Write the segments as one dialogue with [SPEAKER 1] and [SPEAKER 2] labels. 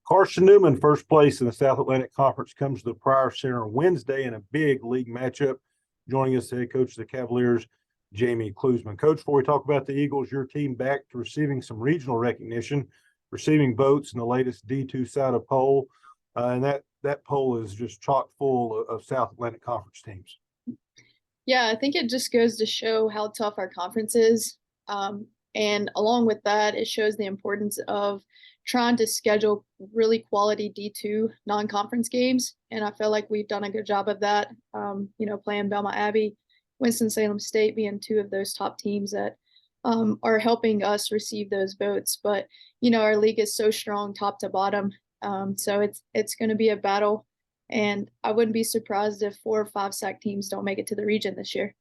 [SPEAKER 1] Carson-Newman, first place in the South Atlantic Conference, comes to the Pryor Center Wednesday in a big league matchup. Joining us, head coach of the Cavaliers, Jamie Cluesman. Coach, before we talk about the Eagles, your team back to receiving some regional recognition, receiving votes in the latest D2 SATA poll, and that poll is just chock full of South Atlantic Conference teams.
[SPEAKER 2] Yeah, I think it just goes to show how tough our conference is. And along with that, it shows the importance of trying to schedule really quality D2 non-conference games. And I feel like we've done a good job of that, playing Belmont Abbey, Winston-Salem State being two of those top teams that are helping us receive those votes. But, our league is so strong top to bottom. So it's going to be a battle. And I wouldn't be surprised if 4 or 5 SAC teams don't make it to the region this year.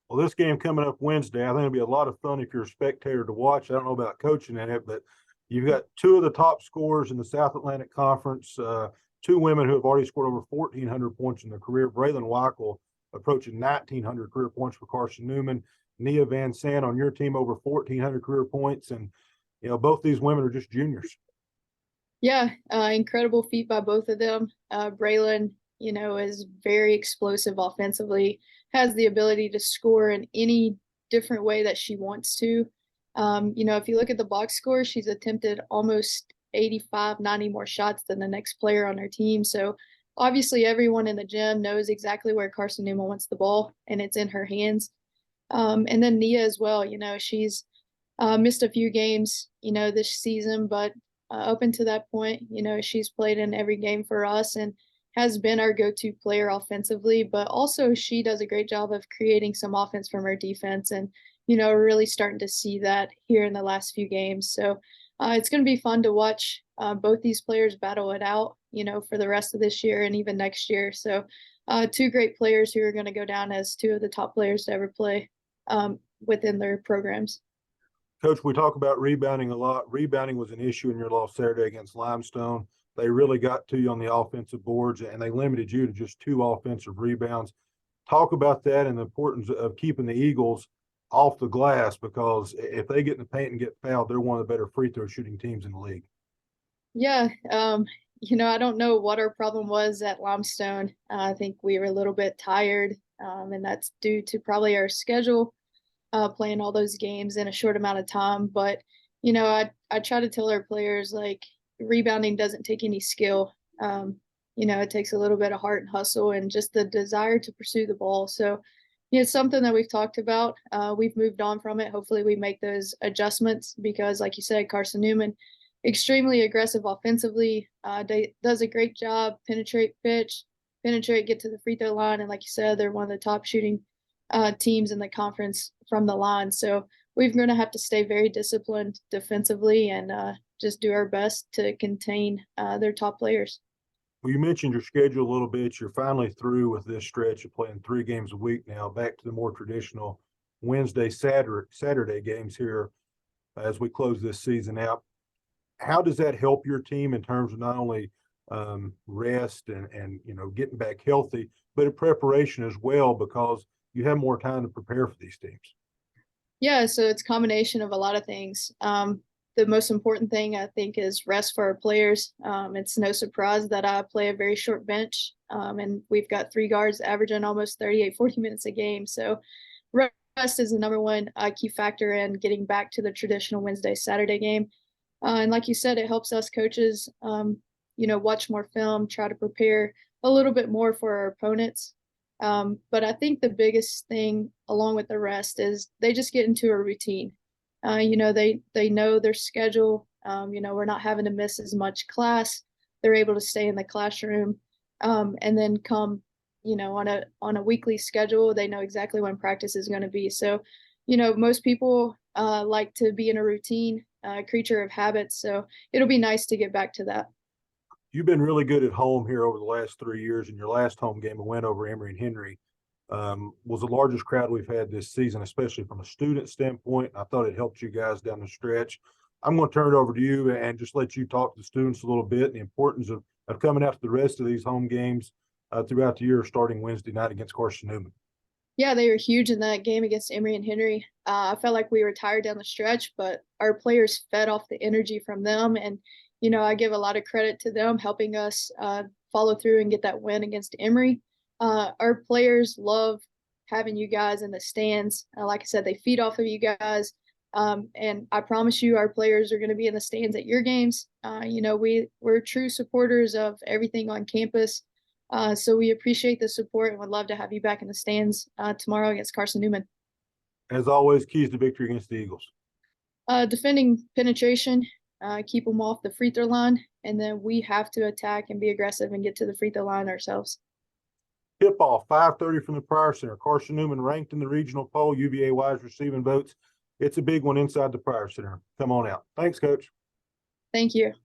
[SPEAKER 1] Well, this game coming up Wednesday, I think it'll be a lot of fun if you're a spectator to watch. I don't know about coaching in it, but you've got two of the top scorers in the South Atlantic Conference, two women who have already scored over 1,400 points in their career. Braylon Weichel approaching 1,900 career points for Carson-Newman. Nia Van Sant on your team over 1,400 career points. And, both these women are just juniors.
[SPEAKER 2] Yeah, incredible feat by both of them. Braylon, is very explosive offensively, has the ability to score in any different way that she wants to. If you look at the box score, she's attempted almost 85, 90 more shots than the next player on her team. So obviously everyone in the gym knows exactly where Carson-Newman wants the ball, and it's in her hands. And then Nia as well, she's missed a few games, this season, but up until that point, she's played in every game for us and has been our go-to player offensively, but also she does a great job of creating some offense from her defense. And, really starting to see that here in the last few games. So it's going to be fun to watch both these players battle it out, for the rest of this year and even next year. So two great players who are going to go down as two of the top players to ever play within their programs.
[SPEAKER 1] Coach, we talk about rebounding a lot. Rebounding was an issue in your loss Saturday against Limestone. They really got to you on the offensive boards, and they limited you to just 2 offensive rebounds. Talk about that and the importance of keeping the Eagles off the glass, because if they get in the paint and get fouled, they're one of the better free throw shooting teams in the league.
[SPEAKER 2] Yeah, I don't know what our problem was at Limestone. I think we were a little bit tired, and that's due to probably our schedule. Playing all those games in a short amount of time. But, I try to tell our players, like, rebounding doesn't take any skill. It takes a little bit of heart and hustle and just the desire to pursue the ball. So, it's something that we've talked about. We've moved on from it. Hopefully we make those adjustments because, like you said, Carson-Newman, extremely aggressive offensively, does a great job, penetrate, get to the free throw line. And like you said, they're one of the top shooting teams in the conference from the line. So we're going to have to stay very disciplined defensively and just do our best to contain their top players.
[SPEAKER 1] Well, you mentioned your schedule a little bit. You're finally through with this stretch of playing 3 games a week now, back to the more traditional Wednesday, Saturday games here as we close this season out. How does that help your team in terms of not only rest and getting back healthy, but in preparation as well, because you have more time to prepare for these teams?
[SPEAKER 2] Yeah, so it's a combination of a lot of things. The most important thing, I think, is rest for our players. It's no surprise that I play a very short bench, and we've got 3 guards averaging almost 38, 40 minutes a game. So rest is the number one key factor in getting back to the traditional Wednesday, Saturday game. And like you said, it helps us coaches, watch more film, try to prepare a little bit more for our opponents. But I think the biggest thing along with the rest is they just get into a routine. They know their schedule. We're not having to miss as much class. They're able to stay in the classroom, and then come, on a weekly schedule. They know exactly when practice is going to be. So, most people like to be in a routine, creature of habits. So it'll be nice to get back to that.
[SPEAKER 1] You've been really good at home here over the last 3 years, and your last home game, a win over Emory and Henry, was the largest crowd we've had this season, especially from a student standpoint. I thought it helped you guys down the stretch. I'm going to turn it over to you and just let you talk to the students a little bit and the importance of coming out to the rest of these home games throughout the year, starting Wednesday night against Carson-Newman.
[SPEAKER 2] Yeah, they were huge in that game against Emory and Henry. I felt like we were tired down the stretch, but our players fed off the energy from them. And, I give a lot of credit to them helping us follow through and get that win against Emory. Our players love having you guys in the stands. Like I said, they feed off of you guys. And I promise you, our players are going to be in the stands at your games. We're true supporters of everything on campus. So we appreciate the support and would love to have you back in the stands tomorrow against Carson-Newman.
[SPEAKER 1] As always, keys to victory against the Eagles.
[SPEAKER 2] Defending penetration, keep them off the free throw line, and then we have to attack and be aggressive and get to the free throw line ourselves.
[SPEAKER 1] Tip off 5:30 from the Pryor Center. Carson-Newman ranked in the regional poll. UVA wise receiving votes. It's a big one inside the Pryor Center. Come on out. Thanks, Coach.
[SPEAKER 2] Thank you.